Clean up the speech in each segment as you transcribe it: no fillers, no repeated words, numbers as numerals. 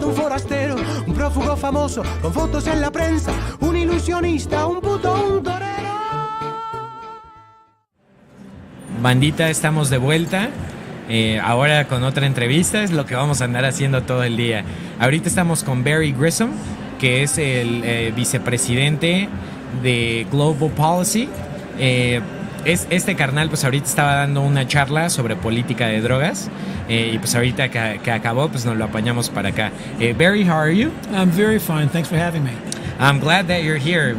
un forastero, un prófugo famoso, con fotos en la prensa, un ilusionista, un puto, un torero. Bandita, estamos de vuelta. Ahora con otra entrevista, es lo que vamos a andar haciendo todo el día. Ahorita estamos con Barry Grissom, que es el vicepresidente de Global Policy. Este carnal pues ahorita estaba dando una charla sobre política de drogas y pues ahorita que acabó pues nos lo apañamos para acá. Barry, how are you? I'm very fine. Thanks for having me. I'm glad that you're here.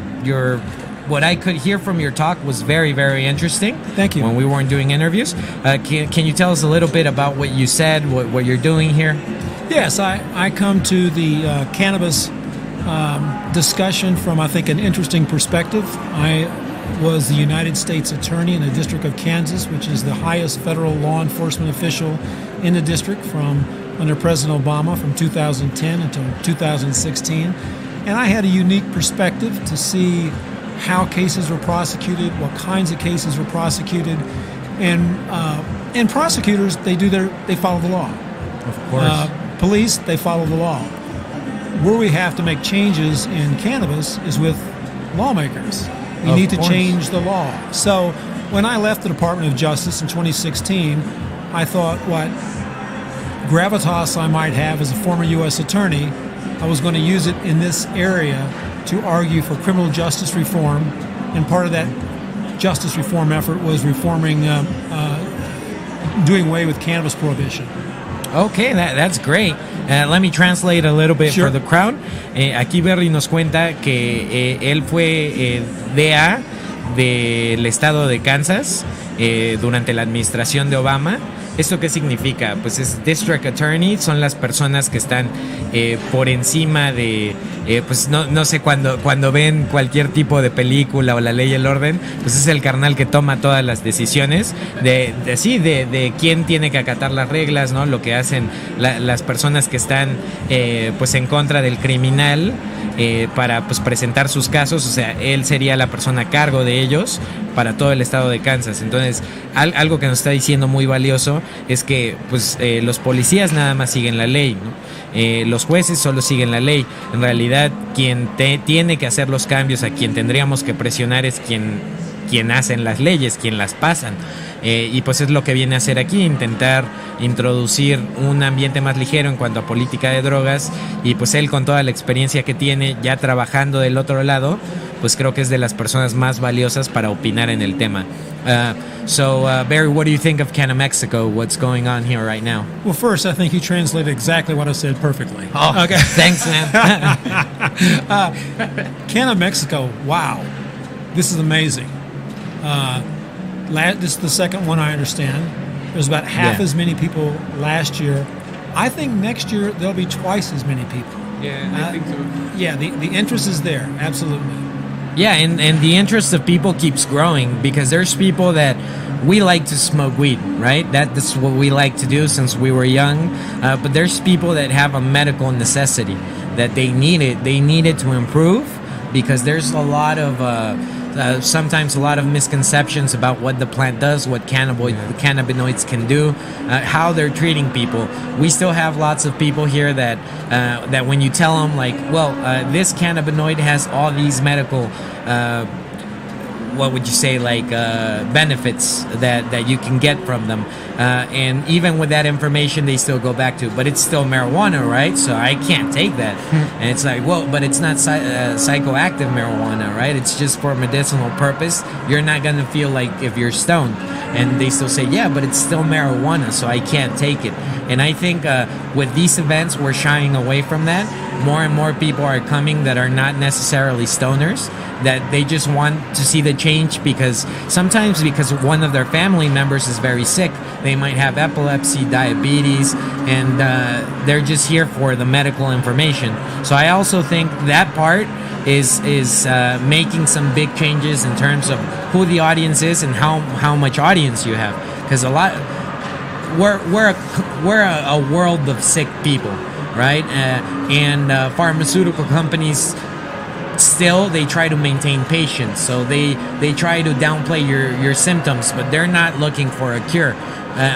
What I could hear from your talk was very, very interesting. Thank you. When we weren't doing interviews. Can you tell us a little bit about what you said, what you're doing here? Yes, I come to the cannabis discussion from, I think, an interesting perspective. I was the United States Attorney in the District of Kansas, which is the highest federal law enforcement official in the district from under President Obama from 2010 until 2016. And I had a unique perspective to see how cases were prosecuted, what kinds of cases were prosecuted, and prosecutors, they follow the law. Of course. Police, they follow the law. Where we have to make changes in cannabis is with lawmakers. We need to change the law. So when I left the Department of Justice in 2016, I thought what gravitas I might have as a former U.S. attorney, I was going to use it in this area to argue for criminal justice reform, and part of that justice reform effort was reforming, doing away with cannabis prohibition. Okay, that's great. Let me translate a little bit for the crowd. Aquí Barry nos cuenta que él fue DA del estado de Kansas durante la administración de Obama. ¿Esto qué significa? Pues es District Attorney, son las personas que están por encima de, pues no sé, cuando ven cualquier tipo de película o La Ley y el Orden, pues es el carnal que toma todas las decisiones de quién tiene que acatar las reglas, ¿no? Lo que hacen las personas que están pues en contra del criminal para pues presentar sus casos. O sea, él sería la persona a cargo de ellos para todo el estado de Kansas. Entonces, algo que nos está diciendo muy valioso es que pues los policías nada más siguen la ley, ¿no? Los jueces solo siguen la ley. En realidad, quien tiene que hacer los cambios, a quien tendríamos que presionar es quien hacen las leyes, quien las pasan. Y pues es lo que viene a hacer aquí, intentar introducir un ambiente más ligero en cuanto a política de drogas. Y pues él, con toda la experiencia que tiene ya trabajando del otro lado, pues creo que es de las personas más valiosas para opinar en el tema. So Barry, what do you think of CANNAMEXICO? What's going on here right now? Well, first, I think you translated exactly what I said perfectly. Oh, okay. Thanks, man. CANNAMEXICO, wow. This is amazing. This is the second one I understand. There's about half as many people last year. I think next year there'll be twice as many people. Yeah, I think so. Yeah, the interest is there, absolutely. Yeah, and the interest of people keeps growing because there's people that we like to smoke weed, right? That's what we like to do since we were young. But there's people that have a medical necessity that they need it. They need it to improve because there's a lot of sometimes a lot of misconceptions about what the plant does, what cannabinoids can do, how they're treating people. We still have lots of people here that when you tell them, like, well, this cannabinoid has all these medical, what would you say, like benefits that you can get from them. And even with that information, they still go back to, but it's still marijuana, right? So I can't take that. And it's like, well, but it's not psychoactive marijuana, right? It's just for medicinal purpose. You're not going to feel like if you're stoned. And they still say, yeah, but it's still marijuana, so I can't take it. And I think with these events, we're shying away from that. More and more people are coming that are not necessarily stoners, that they just want to see the change because one of their family members is very sick. They might have epilepsy, diabetes, and they're just here for the medical information. So I also think that part is making some big changes in terms of who the audience is and how much audience you have. Because we're a world of sick people, right? And pharmaceutical companies still, they try to maintain patience, so they try to downplay your symptoms, but they're not looking for a cure.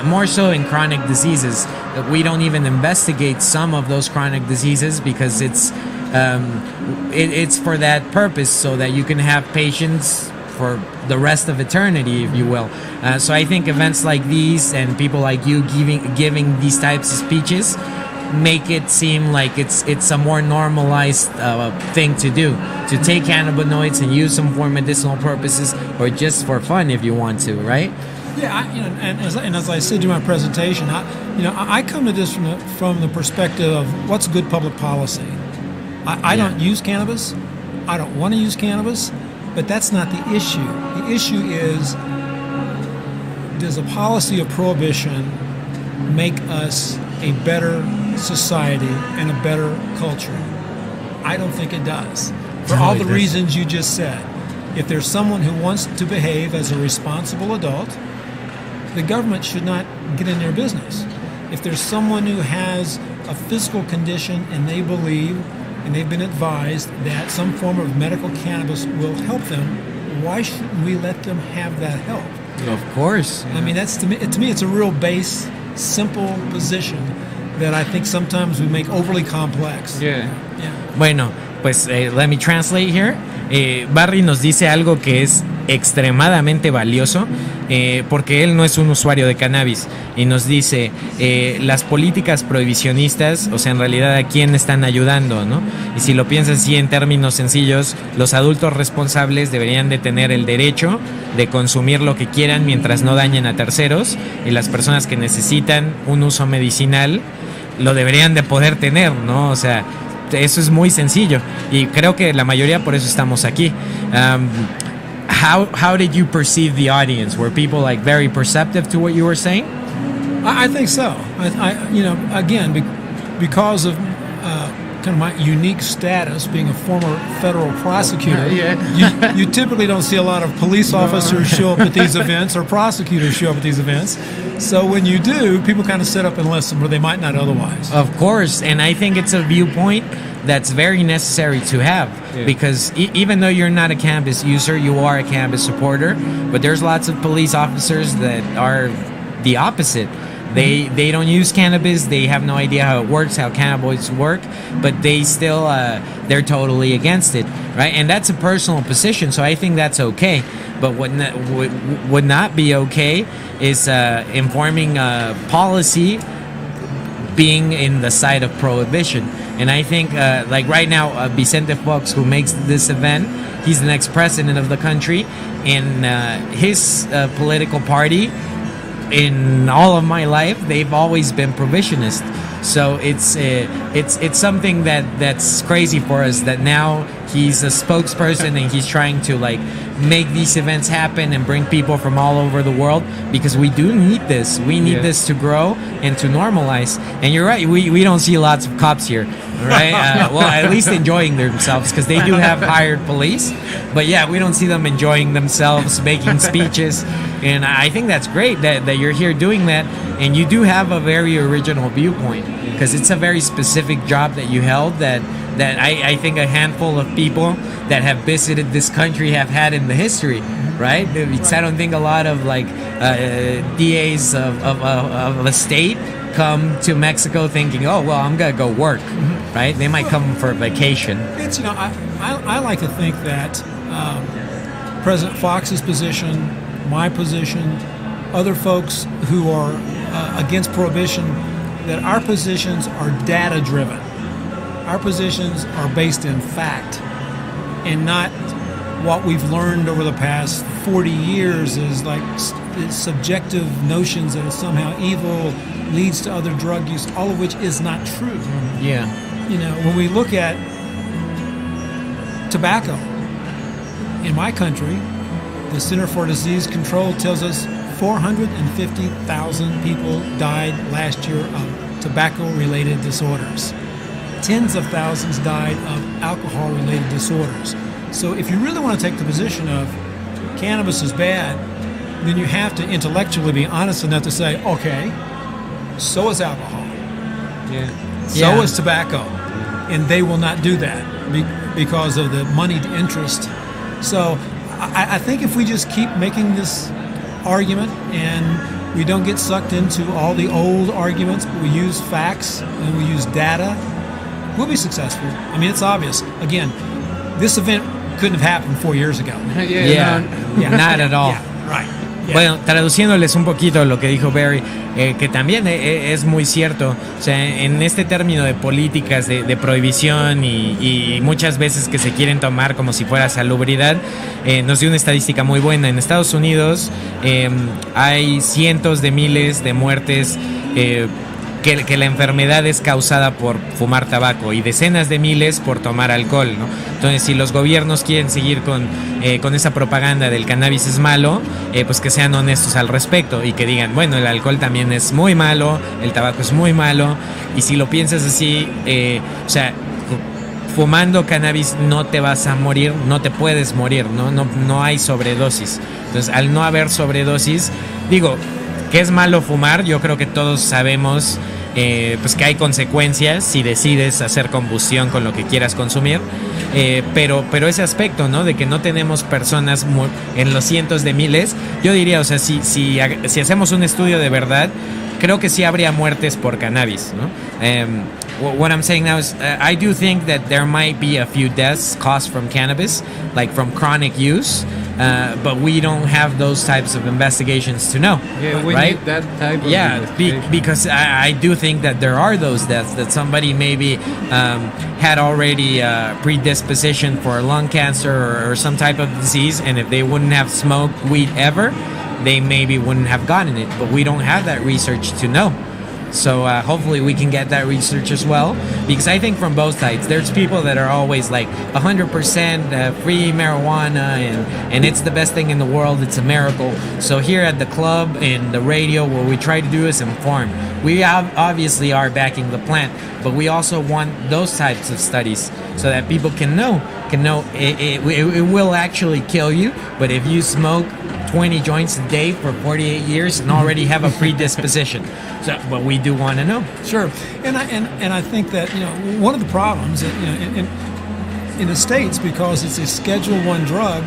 More so in chronic diseases, we don't even investigate some of those chronic diseases because it's for that purpose, so that you can have patients for the rest of eternity, if you will. So I think events like these and people like you giving these types of speeches make it seem like it's a more normalized thing to do, to take cannabinoids and use them for medicinal purposes or just for fun if you want to, right? Yeah, and as I said during my presentation, I come to this from the perspective of what's good public policy. I don't use cannabis. I don't want to use cannabis, but that's not the issue. The issue is, does a policy of prohibition make us a better society and a better culture? I don't think it does. For all the reasons you just said. If there's someone who wants to behave as a responsible adult, the government should not get in their business. If there's someone who has a physical condition and they believe and they've been advised that some form of medical cannabis will help them, why shouldn't we let them have that help? Of course. I mean, that's to me it's a real base, simple position that I think sometimes we make overly complex. Yeah. Bueno, pues let me translate here. Barry nos dice algo que es extremadamente valioso porque él no es un usuario de cannabis y nos dice las políticas prohibicionistas, o sea, en realidad a quién están ayudando, ¿no? Y si lo piensas así en términos sencillos, los adultos responsables deberían de tener el derecho de consumir lo que quieran mientras no dañen a terceros, y las personas que necesitan un uso medicinal lo deberían de poder tener, ¿no? O sea, eso es muy sencillo y creo que la mayoría por eso estamos aquí. How did you perceive the audience? Were people like very perceptive to what you were saying? I think so. Again, because of kind of my unique status, being a former federal prosecutor, you typically don't see a lot of police officers show up at these events or prosecutors show up at these events. So when you do, people kind of sit up and listen where they might not otherwise. Of course, and I think it's a viewpoint that's very necessary to have because even though you're not a cannabis user, you are a cannabis supporter, but there's lots of police officers that are the opposite. They don't use cannabis. They have no idea how it works, how cannabinoids work, but they still they're totally against it, right? And that's a personal position, so I think that's okay. But what would not be okay is informing policy being in the side of prohibition. And I think, like right now, Vicente Fox, who makes this event, he's the next president of the country, and his political party, in all of my life, they've always been prohibitionist. So it's something that's crazy for us that now he's a spokesperson and he's trying to like make these events happen and bring people from all over the world, because we do need this. We need this to grow and to normalize. And you're right, we don't see lots of cops here, right? Well, at least enjoying themselves, because they do have hired police. But yeah, we don't see them enjoying themselves, making speeches. And I think that's great that you're here doing that. And you do have a very original viewpoint, because it's a very specific job that you held that I think a handful of people that have visited this country have had in the history, right? Because I don't think a lot of like DAs of a state come to Mexico thinking, oh, well, I'm going to go work, right? They might come for vacation. It's, I like to think that President Fox's position, my position, other folks who are against prohibition, that our positions are data-driven. Our positions are based in fact and not what we've learned over the past 40 years is like subjective notions that are somehow evil, leads to other drug use, all of which is not true. Yeah. You know, when we look at tobacco in my country, the Center for Disease Control tells us 450,000 people died last year of tobacco-related disorders. Tens of thousands died of alcohol-related disorders. So if you really want to take the position of cannabis is bad, then you have to intellectually be honest enough to say, okay, so is alcohol. So is tobacco. And they will not do that because of the moneyed interest. So I think if we just keep making this argument and we don't get sucked into all the old arguments, but we use facts and we use data, we'll be successful. I mean, it's obvious. Again, this event couldn't have happened 4 years ago. Yeah, not at all. Yeah, right. Yeah. Bueno, traduciéndoles un poquito lo que dijo Barry, que también es muy cierto. O sea, en este término de políticas de prohibición y muchas veces que se quieren tomar como si fuera salubridad, nos dio una estadística muy buena. En Estados Unidos hay cientos de miles de muertes que la enfermedad es causada por fumar tabaco y decenas de miles por tomar alcohol, ¿no? Entonces, si los gobiernos quieren seguir con esa propaganda del cannabis es malo, pues que sean honestos al respecto y que digan, bueno, el alcohol también es muy malo, el tabaco es muy malo, y si lo piensas así, o sea, fumando cannabis no te vas a morir, no te puedes morir, no hay sobredosis. Entonces, al no haber sobredosis, digo, que es malo fumar, yo creo que todos sabemos pues que hay consecuencias si decides hacer combustión con lo que quieras consumir, pero ese aspecto, ¿no? De que no tenemos personas en los cientos de miles, yo diría, o sea, si hacemos un estudio de verdad, creo que sí habría muertes por cannabis, ¿no? What I'm saying now is I do think that there might be a few deaths caused from cannabis, like from chronic use. But we don't have those types of investigations to know. Yeah, we right? need that type of investigation. Because I do think that there are those deaths, that somebody maybe had already predisposition for lung cancer or some type of disease, and if they wouldn't have smoked weed ever, they maybe wouldn't have gotten it. But we don't have that research to know. So hopefully we can get that research as well, because I think from both sides, there's people that are always like 100% free marijuana and it's the best thing in the world, it's a miracle. So here at the club and the radio, what we try to do is inform. We obviously are backing the plant, but we also want those types of studies so that people can know it will actually kill you, but if you smoke 20 joints a day for 48 years and already have a predisposition. So, but we do want to know. Sure, and I think that one of the problems in the States, because it's a Schedule I drug,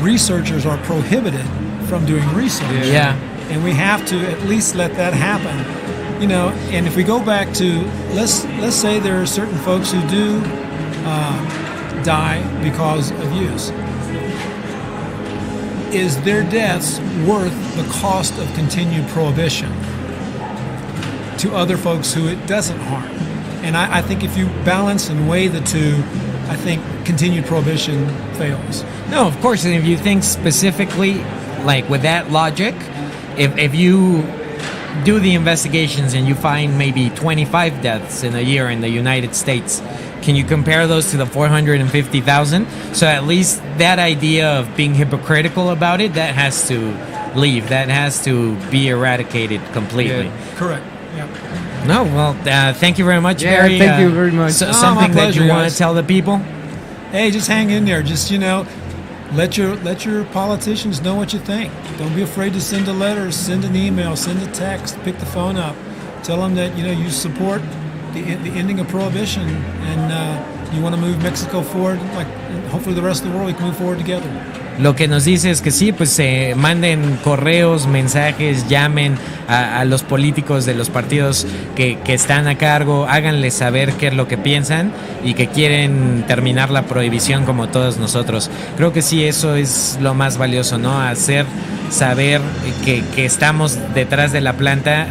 researchers are prohibited from doing research. Yeah. And we have to at least let that happen. And if we go back to let's say there are certain folks who do die because of use. Is their deaths worth the cost of continued prohibition to other folks who it doesn't harm? And I think if you balance and weigh the two, I think continued prohibition fails. No, of course. And if you think specifically, like with that logic, if you do the investigations and you find maybe 25 deaths in a year in the United States, can you compare those to the 450,000? So at least that idea of being hypocritical about it, that has to leave. That has to be eradicated completely. Yeah. Correct. Yeah. No, well, thank you very much, Yeah, Barry. thank you very much. Something my that you pleasure, want guys. to tell the people? Hey, just hang in there. Just let your politicians know what you think. Don't be afraid to send a letter, send an email, send a text, pick the phone up, tell them that you support the ending of prohibition, and you want to move Mexico forward. Like hopefully the rest of the world we can move forward together. Lo que nos dice es que sí, pues manden correos, mensajes, llamen a los políticos de los partidos que están a cargo, háganles saber qué es lo que piensan y que quieren terminar la prohibición como todos nosotros. Creo que sí, eso es lo más valioso, ¿no? Hacer saber que estamos detrás de la planta,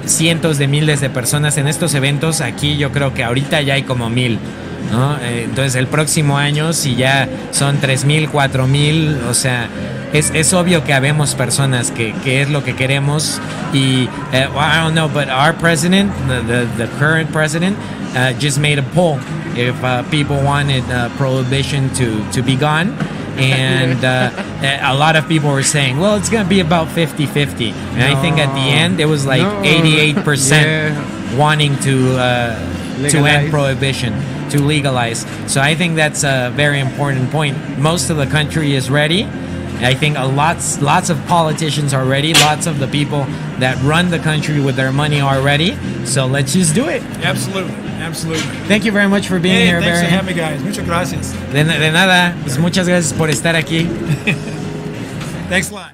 cientos de miles de personas en estos eventos. Aquí yo creo que ahorita ya hay como 1,000, ¿no? Entonces el próximo año, si ya son 3,000, 4,000, o sea, es obvio que habemos personas que es lo que queremos. Y I don't know, but our president, the current president, just made a poll if people wanted prohibition to be gone. And a lot of people were saying, well, it's going to be about 50-50. And I think at the end, it was like 88% wanting to end prohibition, to legalize. So I think that's a very important point. Most of the country is ready. I think lots of politicians are ready. Lots of the people that run the country with their money are ready. So let's just do it. Absolutely. Thank you very much for being here, thanks Barry. for having me, guys. Muchas gracias. De nada, pues muchas gracias por estar aquí. Thanks a lot.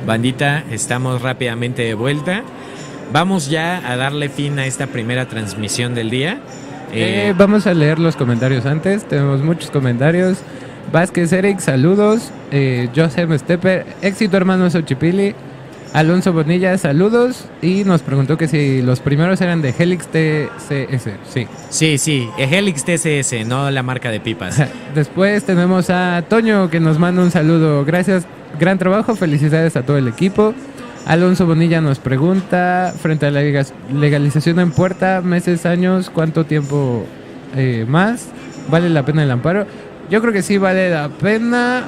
Bandita, estamos rápidamente de vuelta. Vamos ya a darle fin a esta primera transmisión del día. Vamos a leer los comentarios antes. Tenemos muchos comentarios. Vázquez Eric, saludos. Joseph Stepper, éxito hermano Xochipilli. Alonso Bonilla, saludos. Y nos preguntó que si los primeros eran de Helix TCS. Sí, Helix TCS, no la marca de pipas. Después tenemos a Toño que nos manda un saludo. Gracias, gran trabajo, felicidades a todo el equipo. Alonso Bonilla nos pregunta, frente a la legalización en puerta, meses, años, ¿cuánto tiempo más? ¿Vale la pena el amparo? Yo creo que sí vale la pena.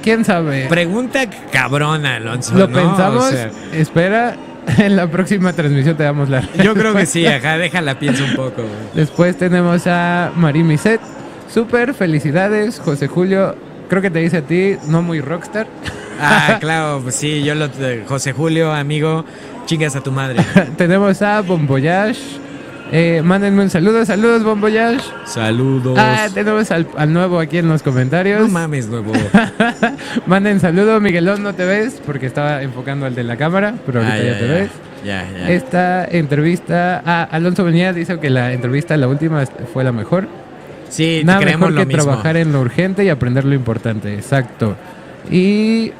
¿Quién sabe? Pregunta cabrona, Alonso. Lo pensamos, espera, en la próxima transmisión te damos la... Yo creo que sí, déjala, pienso un poco. Después tenemos a Marí Miset. Súper, felicidades, José Julio. Creo que te dice a ti, no muy rockstar. Claro, pues sí, José Julio, amigo, chingas a tu madre. Tenemos a Bomboyage. Mándenme un saludo. Saludos, Bomboyage. Saludos. Tenemos al nuevo aquí en los comentarios. No mames, nuevo. Manden saludo. Miguelón, no te ves porque estaba enfocando al de la cámara, pero ahorita ya te ves. Ya. Esta entrevista, Alonso Benítez dice que la entrevista, la última, fue la mejor. Sí, nada creemos mejor que lo mismo. Trabajar en lo urgente y aprender lo importante. Exacto. Y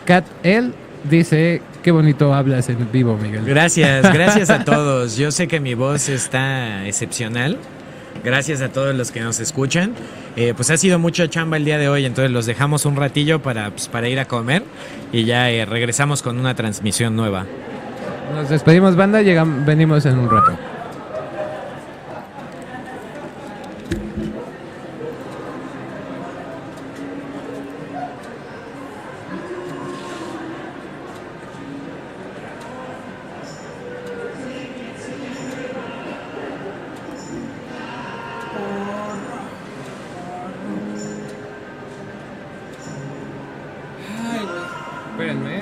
Kat L dice: qué bonito hablas en vivo, Miguel. Gracias a todos. Yo sé que mi voz está excepcional. Gracias a todos los que nos escuchan. Pues ha sido mucha chamba el día de hoy, entonces los dejamos un ratillo para ir a comer y ya regresamos con una transmisión nueva. Nos despedimos, banda. Venimos en un rato. Espérenme.